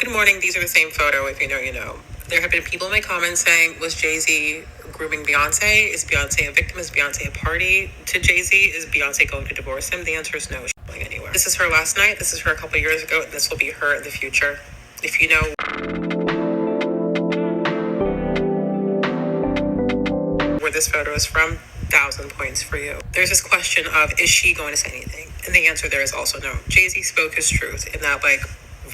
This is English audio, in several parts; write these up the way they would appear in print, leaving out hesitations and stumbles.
Good morning. These are the same photo. If you know, you know. There have been people in my comments saying, was Jay-Z grooming Beyonce? Is Beyonce a victim? Is Beyonce a party to Jay-Z? Is Beyonce going to divorce him? The answer is no. She's not going anywhere. This is her last night. This is her a couple years ago. This will be her in the future. If you know where this photo is from, 1,000 points for you. There's this question of, is she going to say anything? And the answer there is also no. Jay-Z spoke his truth in that,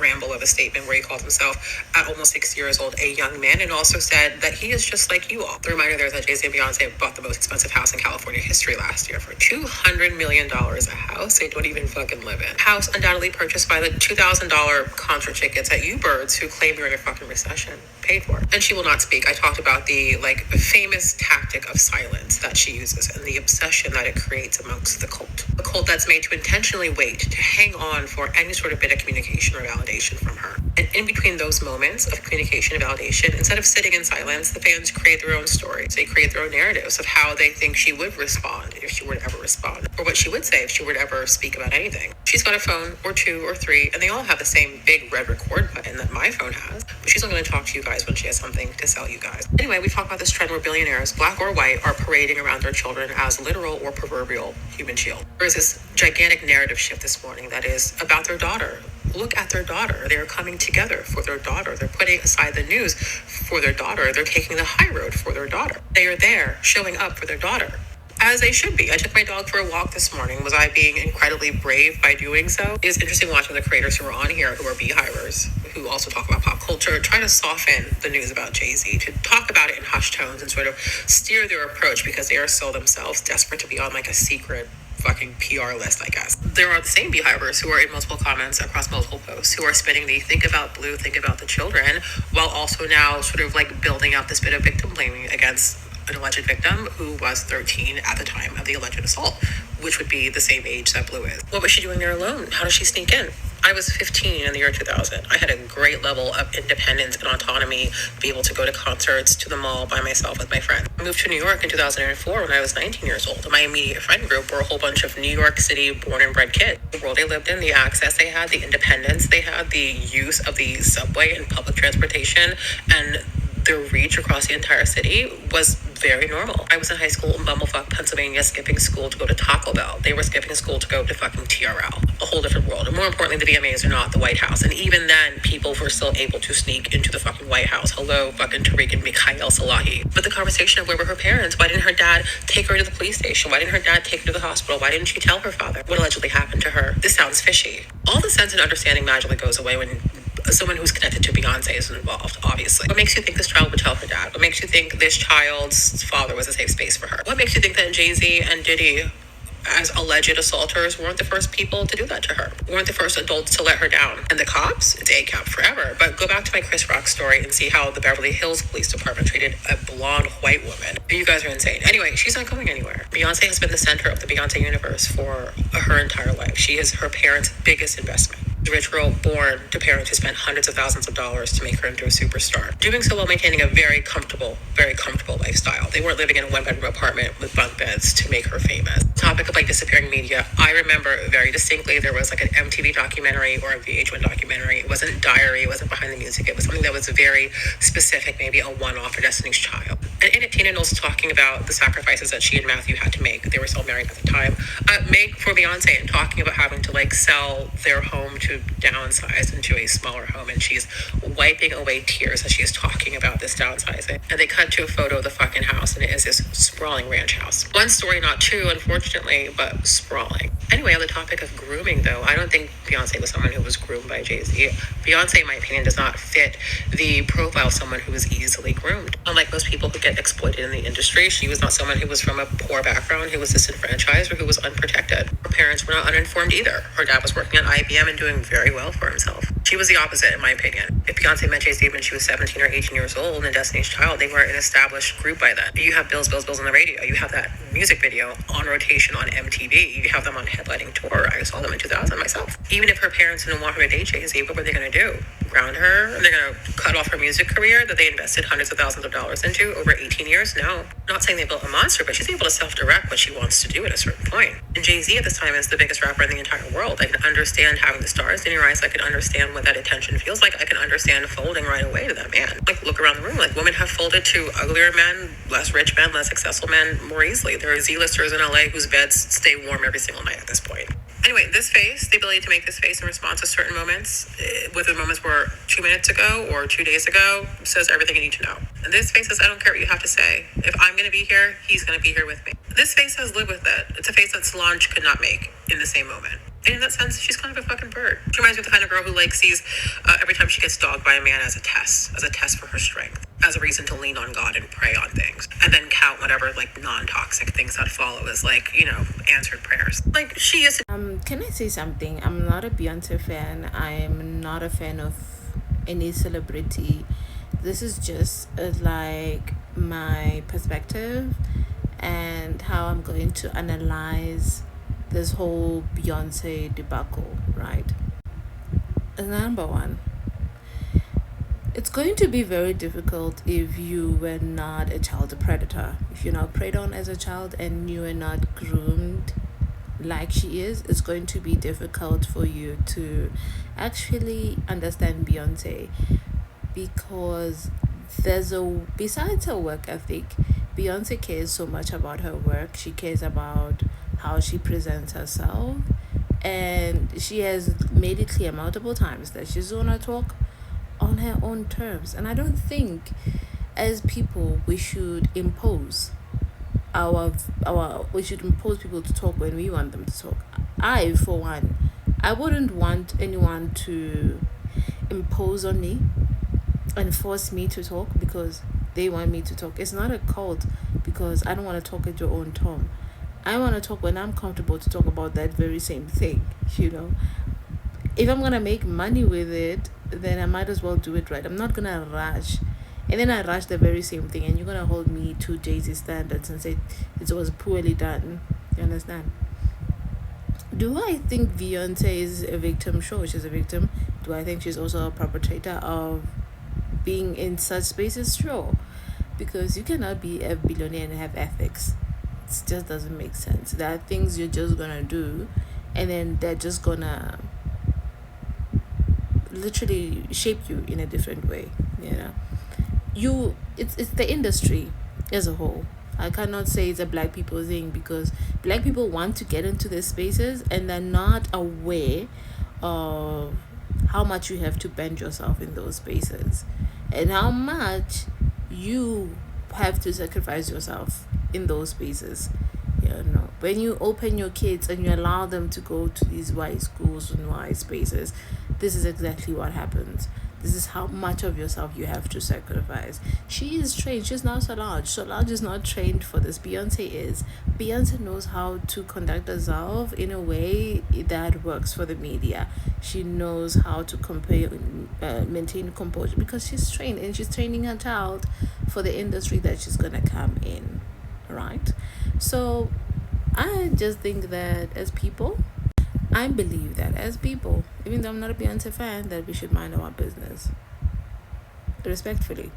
ramble of a statement where he called himself, at almost 60 years old, a young man, and also said that he is just like you all. The reminder there is that Jay-Z and Beyonce bought the most expensive house in California history last year for $200 million a house they don't even fucking live in. House undoubtedly purchased by the $2,000 concert tickets that you birds who claim you're in a fucking recession paid for. And she will not speak. I talked about the famous tactic of silence that she uses and the obsession that it creates amongst the cult. A cult that's made to intentionally wait, to hang on for any sort of bit of communication or validation from her. And in between those moments of communication and validation, instead of sitting in silence, the fans create their own stories. They create their own narratives of how they think she would respond if she were to ever respond, or what she would say if she were to ever speak about anything. She's got a phone, or two, or three, and they all have the same big red record button that my phone has, but she's only going to talk to you guys when she has something to sell you guys. Anyway, we talk about this trend where billionaires, black or white, are parading around their children as literal or proverbial human shield. There is this gigantic narrative shift this morning that is about their daughter. Look at their daughter. They're coming together for their daughter. They're putting aside the news for their daughter. They're taking the high road for their daughter. They are there showing up for their daughter, as they should be. I took my dog for a walk this morning. Was I being incredibly brave by doing so? It is interesting watching the creators who are on here who are beehivers, who also talk about pop culture, try to soften the news about Jay-Z, to talk about it in hushed tones and sort of steer their approach because they are so themselves desperate to be on a secret fucking PR list, I guess. There are the same beehivers who are in multiple comments across multiple posts who are spinning the think about blue, think about the children, while also now sort of building up this bit of victim blaming against an alleged victim who was 13 at the time of the alleged assault, which would be the same age that Blue is. What was she doing there alone? How does she sneak in? I was 15 in the year 2000. I had a great level of independence and autonomy to be able to go to concerts, to the mall by myself with my friends. I moved to New York in 2004 when I was 19 years old. My immediate friend group were a whole bunch of New York City born and bred kids. The world they lived in, the access they had, the independence they had, the use of the subway and public transportation, and their reach across the entire city was very normal. I was in high school in Bumblefuck, Pennsylvania, skipping school to go to Taco Bell. They were skipping school to go to fucking TRL. A whole different world. And more importantly, the VMAs are not the White House. And even then, people were still able to sneak into the fucking White House. Hello, fucking Tariq and Mikhail Salahi. But the conversation of where were her parents? Why didn't her dad take her to the police station? Why didn't her dad take her to the hospital? Why didn't she tell her father what allegedly happened to her? This sounds fishy. All the sense and understanding magically goes away when someone who's connected to Beyonce is involved, obviously. What makes you think this child would tell her dad? What makes you think this child's father was a safe space for her? What makes you think that Jay-Z and Diddy, as alleged assaulters, weren't the first people to do that to her? Weren't the first adults to let her down? And the cops? It's ACAB forever. But go back to my Chris Rock story and see how the Beverly Hills Police Department treated a blonde white woman. You guys are insane. Anyway, she's not going anywhere. Beyonce has been the center of the Beyonce universe for her entire life. She is her parents' biggest investment. A rich girl born to parents who spent hundreds of thousands of dollars to make her into a superstar. Doing so while maintaining a very comfortable lifestyle. They weren't living in a one-bedroom apartment with bunk beds to make her famous. Topic of disappearing media. I remember very distinctly there was an MTV documentary or a VH1 documentary. It wasn't Diary. It wasn't Behind the Music. It was something that was very specific, maybe a one-off for Destiny's Child. And in it, Tina Knowles talking about the sacrifices that she and Matthew had to make. They were still married at the time. Make for Beyonce, and talking about having to sell their home to downsize into a smaller home, and she's wiping away tears as she is talking about this downsizing. And they cut to a photo of the fucking house, and it is this sprawling ranch house. One story, not two, unfortunately, but sprawling. Anyway, on the topic of grooming, though, I don't think Beyonce was someone who was groomed by Jay-Z. Beyonce, in my opinion, does not fit the profile of someone who is easily groomed. Unlike most people who get exploited in the industry, she was not someone who was from a poor background, who was disenfranchised, or who was unprotected. Her parents were not uninformed either. Her dad was working at IBM and doing very well for himself. She was the opposite, in my opinion. If Beyonce met Jay-Z when she was 17 or 18 years old in Destiny's Child, they were an established group by then. You have Bills on the radio. You have that music video on rotation on MTV. You have them on headlining tour. I saw them in 2000 myself. Even if her parents didn't want her to date Jay-Z, what were they going to do? Ground her? They're going to cut off her music career that they invested hundreds of thousands of dollars into over 18 years? No. Not saying they built a monster, but she's able to self-direct what she wants to do at a certain point. And Jay-Z at this time is the biggest rapper in the entire world. I can understand having the stars in your eyes. I can understand understand what that attention feels like. I can understand folding right away to that man. Like, look around the room. Like, women have folded to uglier men, less rich men, less successful men more easily. There are Z-listers in LA whose beds stay warm every single night at this point. Anyway, this face, the ability to make this face in response to certain moments, whether the moments were 2 minutes ago or 2 days ago, says everything you need to know. And this face says, I don't care what you have to say. If I'm going to be here, he's going to be here with me. This face has lived with it. It's a face that Solange could not make in the same moment. And in that sense, she's kind of a fucking bird. She reminds me of the kind of girl who like sees every time she gets dogged by a man as a test for her strength, as a reason to lean on God and pray on things, and then count whatever like non-toxic things that follow as like, you know, answered prayers. Like she is. Can I say something? I'm not a Beyoncé fan. I'm not a fan of any celebrity. This is just like my perspective and how I'm going to analyze this whole Beyoncé debacle, right? Number one, it's going to be very difficult if you were not a child predator. If you're not preyed on as a child and you are not groomed like she is, it's going to be difficult for you to actually understand Beyoncé, because besides her work ethic, Beyoncé cares so much about her work. She cares about how she presents herself, and she has made it clear multiple times that she's gonna talk on her own terms. And I don't think as people we should impose we should impose people to talk when we want them to talk. I, for one, I wouldn't want anyone to impose on me and force me to talk because they want me to talk. It's not a cult because I don't want to talk at your own tone. I want to talk when I'm comfortable to talk about that very same thing, you know. If I'm going to make money with it, then I might as well do it right. I'm not going to rush. And then I rush the very same thing, and you're going to hold me to Jay-Z standards and say it was poorly done. You understand? Do I think Beyoncé is a victim? Sure, she's a victim. Do I think she's also a perpetrator of being in such spaces? Sure. Because you cannot be a billionaire and have ethics. It just doesn't make sense. There are things you're just gonna do, and then they're just gonna literally shape you in a different way. You know, it's the industry as a whole. I cannot say it's a black people thing, because black people want to get into these spaces and they're not aware of how much you have to bend yourself in those spaces and how much you have to sacrifice yourself in those spaces. You know, when you open your kids and you allow them to go to these white schools and white spaces, this is exactly what happens. This is how much of yourself you have to sacrifice. She is trained. She's not Solange. Solange is not trained for this. Beyoncé is. Beyoncé knows how to conduct herself in a way that works for the media. She knows how to maintain composure, because she's trained, and she's training her child for the industry that she's going to come in. Right? So I just think that as people, I believe that as people, even though I'm not a Beyoncé fan, that we should mind our business. Respectfully.